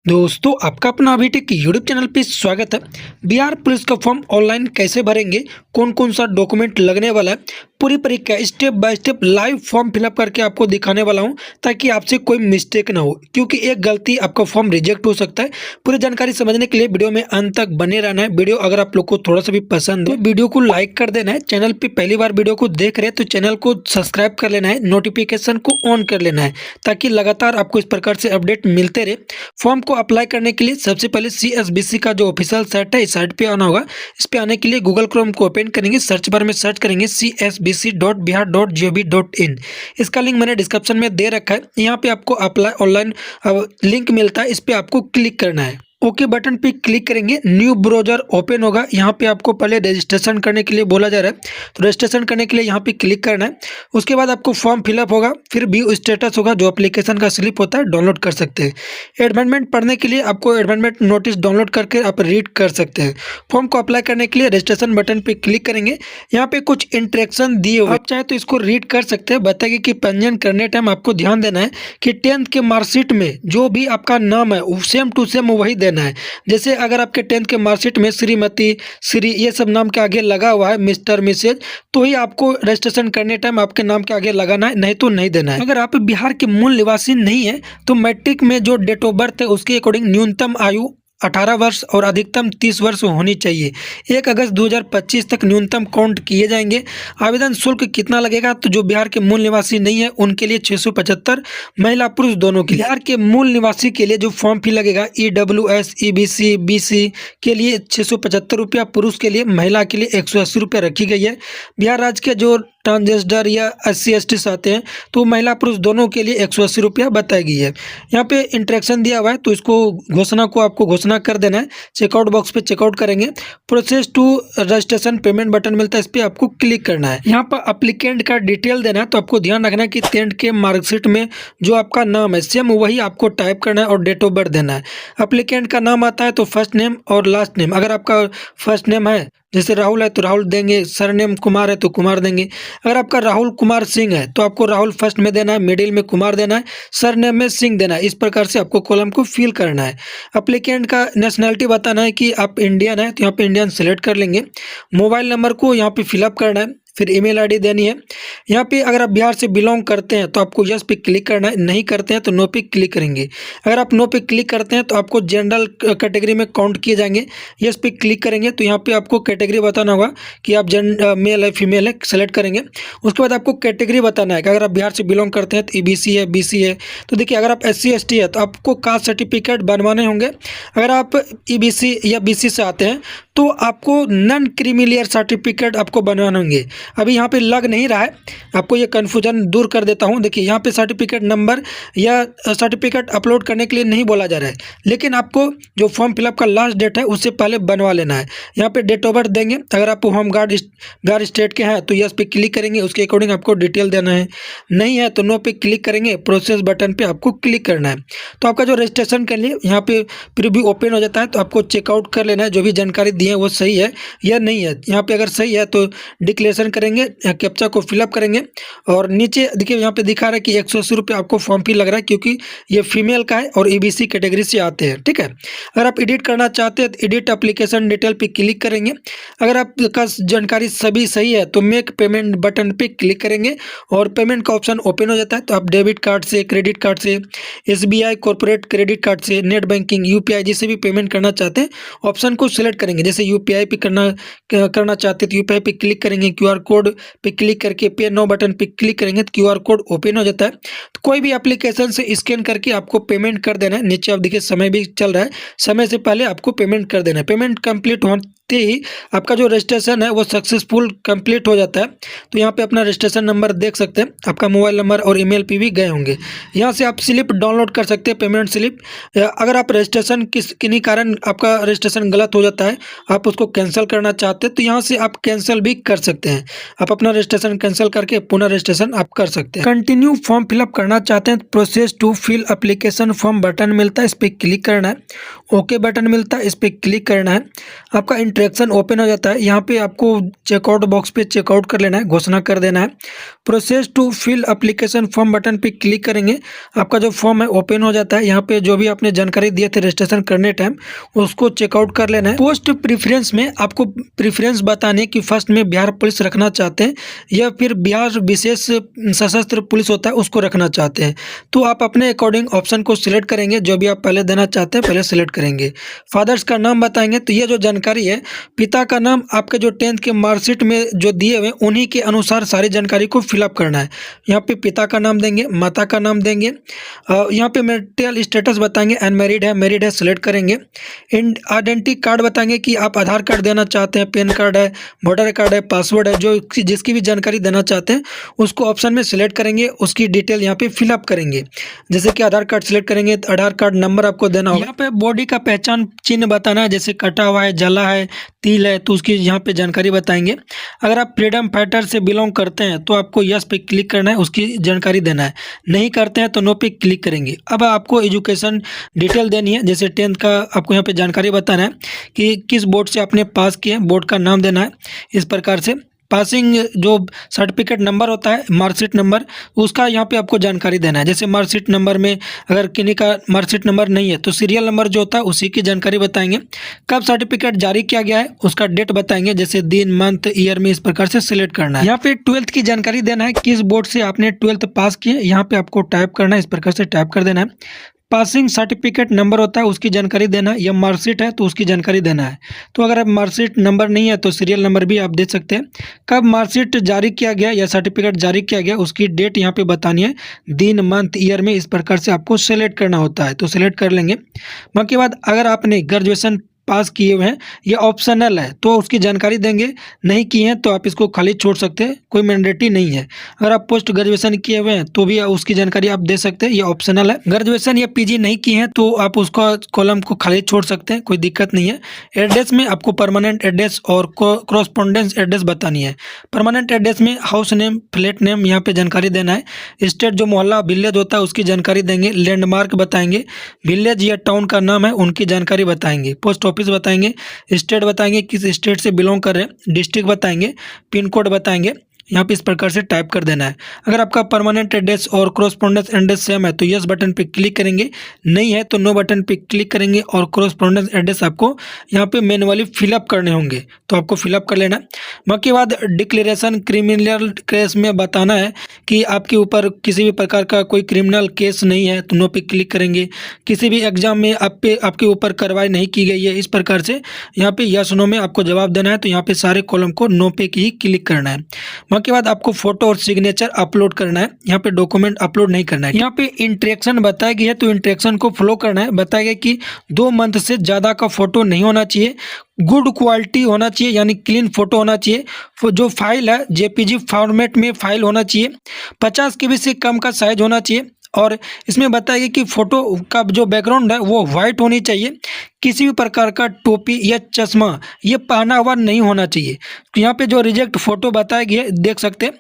दोस्तों आपका अपना अभी टेक यूट्यूब चैनल पे स्वागत है। बिहार पुलिस का फॉर्म ऑनलाइन कैसे भरेंगे, कौन कौन सा डॉक्यूमेंट लगने वाला है, पूरी परीक्षा step by step live form fill up करके आपको दिखाने वाला हूं, ताकि आपसे कोई मिस्टेक ना हो, क्योंकि एक गलती आपका फॉर्म रिजेक्ट हो सकता है। पूरी जानकारी समझने के लिए वीडियो में अंत तक बने रहना है। वीडियो अगर आप लोग को थोड़ा सा भी पसंद है तो वीडियो को लाइक कर देना है। चैनल पे पहली बार वीडियो को देख रहे हैं तो चैनल को सब्सक्राइब कर लेना है, नोटिफिकेशन को ऑन कर लेना है, ताकि लगातार आपको इस प्रकार से अपडेट मिलते रहे। फॉर्म को अप्लाई करने के लिए सबसे पहले CSBC का जो ऑफिशियल साइट है, इस साइट पे आना होगा। इस पे आने के लिए गूगल क्रोम को ओपन करेंगे, सर्च बार में सर्च करेंगे csbc.bihar.gov.in। इसका लिंक मैंने डिस्क्रिप्शन में दे रखा है। यहाँ पे आपको अप्लाई ऑनलाइन लिंक मिलता है, इस पे आपको क्लिक करना है। ओके बटन पे क्लिक करेंगे, न्यू ब्राउज़र ओपन होगा। यहाँ पे आपको पहले रजिस्ट्रेशन करने के लिए बोला जा रहा है, तो रजिस्ट्रेशन करने के लिए यहाँ पे क्लिक करना है। उसके बाद आपको फॉर्म फिलअप होगा, फिर व्यू स्टेटस होगा, जो एप्लीकेशन का स्लिप होता है डाउनलोड कर सकते हैं। एडमेंटमेंट पढ़ने के लिए आपको एडमेंटमेंट नोटिस डाउनलोड करके आप रीड कर सकते हैं। फॉर्म को अप्लाई करने के लिए रजिस्ट्रेशन बटन पे क्लिक करेंगे। यहाँ पे कुछ इंस्ट्रक्शन दिए हुए, आप चाहे तो इसको रीड कर सकते हैं। बताइए कि पंजीयन करने टाइम आपको ध्यान देना है कि 10th के मार्कशीट में जो भी आपका नाम है वो सेम टू सेम वही देना है। जैसे अगर आपके 10th के मार्कशीट में श्रीमती, श्री ये सब नाम के आगे लगा हुआ है, मिस्टर, मिसेज, तो ही आपको रजिस्ट्रेशन करने टाइम आपके नाम के आगे लगाना है, नहीं तो नहीं देना है। अगर आप बिहार के मूल निवासी नहीं है तो मैट्रिक में जो डेट ऑफ बर्थ है उसके अकॉर्डिंग न्यूनतम आयु 18 वर्ष और अधिकतम 30 वर्ष होनी चाहिए। 1 अगस्त 2025 तक न्यूनतम काउंट किए जाएंगे। आवेदन शुल्क कितना लगेगा, तो जो बिहार के मूल निवासी नहीं है उनके लिए 675, महिला पुरुष दोनों के लिए। बिहार के मूल निवासी के लिए जो फॉर्म फी लगेगा EWS, EBC, BC के लिए 675 रुपया, पुरुष के लिए, महिला के लिए 180 रुपया रखी गई है। बिहार राज्य के जो ट्रांसजेंडर या SC/ST से आते हैं तो महिला पुरुष दोनों के लिए 180 रुपया बताई गई है। यहाँ पे इंस्ट्रक्शन दिया हुआ है, तो इसको घोषणा को आपको घोषणा कर देना है। चेकआउट बॉक्स पे चेकआउट करेंगे, process to registration payment button मिलता है, इस पे आपको क्लिक करना है। यहाँ पर अप्लीकेंट का डिटेल देना है, तो आपको ध्यान रखना है कि 10th के मार्कशीट में जो आपका नाम है सेम वही आपको टाइप करना है और डेट ऑफ बर्थ देना है। अप्लीकेंट का नाम आता है तो फर्स्ट नेम और लास्ट नेम। अगर आपका फर्स्ट नेम है जैसे राहुल है तो राहुल देंगे, सरनेम कुमार है तो कुमार देंगे। अगर आपका राहुल कुमार सिंह है तो आपको राहुल फर्स्ट में देना है, मिडिल में कुमार देना है, सरनेम में सिंह देना है। इस प्रकार से आपको कॉलम को फिल करना है। अप्लीकेंट का नेशनैलिटी बताना है कि आप इंडियन है, तो यहाँ पे इंडियन सेलेक्ट कर लेंगे। मोबाइल नंबर को यहाँ पे फिलअप करना है, फिर ईमेल आईडी देनी है। यहाँ पे अगर आप बिहार से बिलोंग करते हैं तो आपको यस पे क्लिक करना है, नहीं करते हैं तो नो पे क्लिक करेंगे। अगर आप नो पे क्लिक करते हैं तो आपको जनरल कैटेगरी में काउंट किए जाएंगे, यस पे क्लिक करेंगे तो यहाँ पे आपको कैटेगरी बताना होगा कि आप मेल है फीमेल है, सेलेक्ट करेंगे। उसके बाद आपको कैटेगरी बताना है कि अगर आप बिहार से बिलोंग करते हैं तो EBC है, BC है। तो देखिए अगर आप SC/ST है तो आपको कास्ट सर्टिफिकेट बनवाने होंगे। अगर आप EBC या BC से आते हैं तो आपको नॉन क्रीमिलियर सर्टिफिकेट आपको बनवाने होंगे। अभी यहाँ पे लग नहीं रहा है, आपको ये कन्फ्यूजन दूर कर देता हूँ। देखिए यहाँ पे सर्टिफिकेट नंबर या सर्टिफिकेट अपलोड करने के लिए नहीं बोला जा रहा है, लेकिन आपको जो फॉर्म फिलअप का लास्ट डेट है उससे पहले बनवा लेना है। यहाँ पे डेट ऑफ बर्थ देंगे। अगर आप होम गार्ड स्टेट के हैं तो यस पे क्लिक करेंगे, उसके अकॉर्डिंग आपको डिटेल देना है। नहीं है तो नो पे क्लिक करेंगे, प्रोसेस बटन पे आपको क्लिक करना है। तो आपका जो रजिस्ट्रेशन के लिए यहाँ पे प्रीव्यू ओपन हो जाता है, तो आपको चेकआउट कर लेना है जो भी जानकारी दी है वो सही है या नहीं है। यहाँ पे अगर सही है तो डिक्लेरेशन करेंगे, कैप्चा को फिलअप करेंगे और नीचे देखिए यहाँ पे दिखा रहा है कि 180 रुपये आपको फॉर्म फी लग रहा है, क्योंकि ये फीमेल का है और EBC कैटेगरी से आते हैं। ठीक है, अगर आप एडिट करना चाहते हैं तो एडिट एप्लीकेशन डिटेल पे क्लिक करेंगे। अगर आपका जानकारी सभी सही है तो मेक पेमेंट बटन पे क्लिक करेंगे और पेमेंट का ऑप्शन ओपन हो जाता है। तो आप डेबिट कार्ड से, क्रेडिट कार्ड से, SBI कॉर्पोरेट क्रेडिट कार्ड से, नेट बैंकिंग, UPI जिससे भी पेमेंट करना चाहते हैं ऑप्शन को सिलेक्ट करेंगे। जैसे UPI पे करना चाहते हैं तो UPI पे क्लिक करेंगे, QR कोड पे क्लिक करके पे नाउ बटन पे क्लिक करेंगे तो QR कोड ओपन हो जाता है। तो कोई भी एप्लीकेशन से स्कैन करके आपको पेमेंट कर देना है। नीचे आप देखिए समय भी चल रहा है, समय से पहले आपको पेमेंट कर देना है। पेमेंट कंप्लीट होते ही आपका जो रजिस्ट्रेशन है वो सक्सेसफुल कंप्लीट हो जाता है। तो यहाँ पे अपना रजिस्ट्रेशन नंबर देख सकते हैं, आपका मोबाइल नंबर और ईमेल पे भी गए होंगे। यहाँ से आप स्लिप डाउनलोड कर सकते हैं, पेमेंट स्लिप। अगर आप रजिस्ट्रेशन किन्हीं कारण आपका रजिस्ट्रेशन गलत हो जाता है आप उसको कैंसिल करना चाहते हैं तो यहाँ से आप कैंसिल भी कर सकते हैं। आप अपना रजिस्ट्रेशन कैंसिल करके पुनः रजिस्ट्रेशन आप कर सकते हैं। कंटिन्यू फॉर्म फिलअप करना चाहते हैं तो process to fill application form button मिलता है, इस पर क्लिक करना है। ओके बटन मिलता है, इस पर क्लिक करना है। आपका इंटरेक्शन ओपन हो जाता है। यहाँ पे आपको चेकआउट बॉक्स पे चेकआउट कर लेना है, घोषणा कर देना है। Process to fill application form button पे क्लिक करेंगे, आपका जो फॉर्म है ओपन हो जाता है। यहाँ पे जो भी आपने जानकारी दिए थे रजिस्ट्रेशन करने टाइम उसको चेकआउट कर लेना है। पोस्ट प्रेफरेंस में आपको प्रेफरेंस बताने कि फर्स्ट में बिहार पुलिस रखना चाहते हैं या फिर बिहार विशेष सशस्त्र पुलिस होता है उसको रखना चाहते हैं, तो आप अपने अकॉर्डिंग ऑप्शन को सिलेक्ट करेंगे। जो भी आप पहले देना चाहते हैं पहले सिलेक्ट करेंगे। फादर्स का नाम बताएंगे, तो ये जो जानकारी है पिता का नाम आपके जो 10th के मार्कशीट में जो दिए हुए उन्हीं के अनुसार सारी जानकारी को फिलअप करना है। यहाँ पे पिता का नाम देंगे, माता का नाम देंगे। यहाँ पे मैरिटल स्टेटस बताएंगे, अनमैरिड है, मैरिड है, सिलेक्ट करेंगे। आइडेंटिटी कार्ड बताएंगे कि आप आधार कार्ड देना चाहते हैं, पैन कार्ड है, वोटर कार्ड है, पासवर्ड है, जो जिसकी भी जानकारी देना चाहते हैं उसको ऑप्शन में सिलेक्ट करेंगे। उसकी डिटेल यहाँ पे फिलअप करेंगे। जैसे कि आधार कार्ड सिलेक्ट करेंगे तो आधार कार्ड नंबर आपको देना होगा। यहाँ पे बॉडी का पहचान चिन्ह बताना है, जैसे कटा हुआ है, जला है, तिल है, तो उसकी यहाँ पे जानकारी बताएंगे। अगर आप फ्रीडम फाइटर से बिलोंग करते हैं तो आपको यस पे क्लिक करना है, उसकी जानकारी देना है। नहीं करते हैं तो नो पे क्लिक करेंगे। अब आपको एजुकेशन डिटेल देनी है, जैसे 10th का आपको यहाँ पे जानकारी बताना है कि किस बोर्ड से आपने पास किए, बोर्ड का नाम देना है। इस प्रकार से पासिंग जो सर्टिफिकेट नंबर होता है, मार्कशीट नंबर, उसका यहाँ पे आपको जानकारी देना है। जैसे मार्कशीट नंबर में अगर किन्हीं का मार्कशीट नंबर नहीं है तो सीरियल नंबर जो होता है उसी की जानकारी बताएंगे। कब सर्टिफिकेट जारी किया गया है उसका डेट बताएंगे, जैसे दिन, मंथ, ईयर में इस प्रकार से सिलेक्ट करना है। यहाँ पे 12th की जानकारी देना है, किस बोर्ड से आपने 12th पास किए, यहाँ पे आपको टाइप करना है, इस प्रकार से टाइप कर देना है। पासिंग सर्टिफिकेट नंबर होता है उसकी जानकारी देना है, या मार्कशीट है तो उसकी जानकारी देना है। तो अगर आप मार्कशीट नंबर नहीं है तो सीरियल नंबर भी आप दे सकते हैं। कब मार्कशीट जारी किया गया या सर्टिफिकेट जारी किया गया उसकी डेट यहाँ पे बतानी है, दिन, मंथ, ईयर में इस प्रकार से आपको सेलेक्ट करना होता है, तो सेलेक्ट कर लेंगे। बाकी बाद अगर आपने ग्रेजुएशन पास किए हुए हैं, ये ऑप्शनल है तो उसकी जानकारी देंगे। नहीं किए हैं तो आप इसको खाली छोड़ सकते हैं, कोई मैंडेटरी नहीं है। अगर आप पोस्ट ग्रेजुएशन किए हुए हैं तो भी उसकी जानकारी आप दे सकते हैं, ये ऑप्शनल है। ग्रेजुएशन या पीजी नहीं किए हैं तो आप उसका कॉलम को खाली छोड़ सकते हैं, कोई दिक्कत नहीं है। एड्रेस में आपको परमानेंट एड्रेस और कॉरस्पॉन्डेंस एड्रेस बतानी है। परमानेंट एड्रेस में हाउस नेम, फ्लैट नेम यहाँ पे जानकारी देना है। स्टेट जो मोहल्ला विलेज होता है उसकी जानकारी देंगे। लैंडमार्क बताएंगे, विलेज या टाउन का नाम है उनकी जानकारी बताएंगे। पोस्ट ऑफिस बताएंगे, स्टेट बताएंगे किस स्टेट से बिलोंग कर रहे हैं, डिस्ट्रिक्ट बताएंगे, पिन कोड बताएंगे। यहाँ पे इस प्रकार से टाइप कर देना है। अगर आपका परमानेंट एड्रेस और कॉरस्पॉन्डेंस एड्रेस सेम है तो यस बटन पे क्लिक करेंगे, नहीं है तो नो बटन पे क्लिक करेंगे और कॉरस्पॉन्डेंस एड्रेस आपको यहाँ पे मैनुअली फिलअप करने होंगे, तो आपको फिलअप कर लेना। बाकी बाद डिक्लेरेशन क्रिमिनल केस में बताना है कि आपके ऊपर किसी भी प्रकार का कोई क्रिमिनल केस नहीं है तो नो पे क्लिक करेंगे। किसी भी एग्जाम में आपके ऊपर कार्रवाई नहीं की गई है, इस प्रकार से यहाँ पे यस नो में आपको जवाब देना है, तो यहाँ पे सारे कॉलम को नो पे ही क्लिक करना है। के बाद आपको फोटो और सिग्नेचर अपलोड करना है, यहाँ पे डॉक्यूमेंट अपलोड नहीं करना है। यहाँ पे इंटरेक्शन बताया गया है तो इंटरेक्शन को फॉलो करना है। बताया गया कि 2 मंथ से ज़्यादा का फोटो नहीं होना चाहिए, गुड क्वालिटी होना चाहिए यानी क्लीन फोटो होना चाहिए। जो फाइल है जेपीजी फॉर्मेट में फाइल होना चाहिए, 50 KB से कम का साइज होना चाहिए। और इसमें बताया गया कि फ़ोटो का जो बैकग्राउंड है वो वाइट होनी चाहिए, किसी भी प्रकार का टोपी या चश्मा ये पहना हुआ नहीं होना चाहिए। तो यहाँ पे जो रिजेक्ट फ़ोटो बताया गया देख सकते हैं,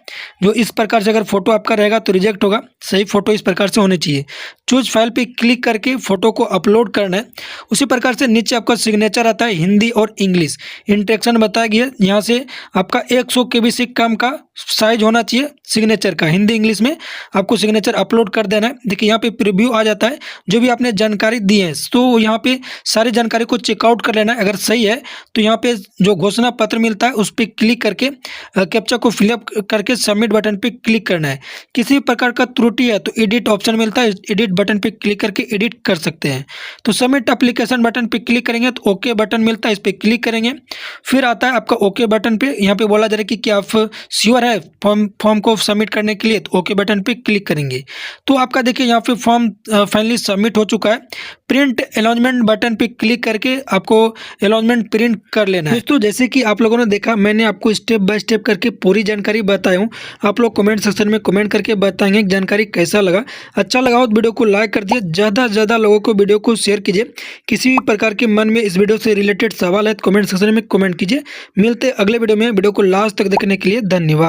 जो इस प्रकार से अगर फ़ोटो आपका रहेगा तो रिजेक्ट होगा, सही फ़ोटो इस प्रकार से होनी चाहिए। चूज फाइल पे क्लिक करके फ़ोटो को अपलोड करना है। उसी प्रकार से नीचे आपका सिग्नेचर आता है, हिंदी और इंग्लिश। इंटरेक्शन बताया गया यहाँ से आपका 100 KB से कम का साइज होना चाहिए सिग्नेचर का, हिंदी इंग्लिश में आपको सिग्नेचर अपलोड कर देना है। देखिए यहाँ पे प्रीव्यू आ जाता है, जो भी आपने जानकारी दी है तो यहाँ पे सारी जानकारी को चेकआउट कर लेना है। अगर सही है तो यहाँ पे जो घोषणा पत्र मिलता है उस पर क्लिक करके कैप्चा को फिलअप करके सबमिट बटन पे क्लिक करना है। किसी भी प्रकार का त्रुटि है तो एडिट ऑप्शन मिलता है, एडिट बटन पे क्लिक करके एडिट कर सकते हैं। तो सबमिट एप्लीकेशन बटन पे क्लिक करेंगे तो ओके बटन मिलता है, इस पर क्लिक करेंगे। फिर आता है आपका ओके बटन पे, यहाँ पे बोला जा रहा है कि क्या आप श्योर है फॉर्म को सबमिट करने के लिए, तो ओके बटन पे क्लिक करेंगे। तो आपका देखिए यहाँ पे फॉर्म फाइनली सबमिट हो चुका है। प्रिंट अनाउंसमेंट बटन पे क्लिक करके आपको अनाउंसमेंट प्रिंट कर लेना है। दोस्तों जैसे कि आप लोगों ने देखा, मैंने आपको स्टेप बाय स्टेप करके पूरी जानकारी बताया हूँ। आप लोग कमेंट सेक्शन में कमेंट करके बताएंगे जानकारी कैसा लगा। अच्छा लगा हो तो वीडियो को लाइक कर दिए, ज़्यादा से ज़्यादा लोगों को वीडियो को शेयर कीजिए। किसी भी प्रकार के मन में इस वीडियो से रिलेटेड सवाल है तो कमेंट सेक्शन में कमेंट कीजिए। मिलते अगले वीडियो में। वीडियो को लास्ट तक देखने के लिए धन्यवाद।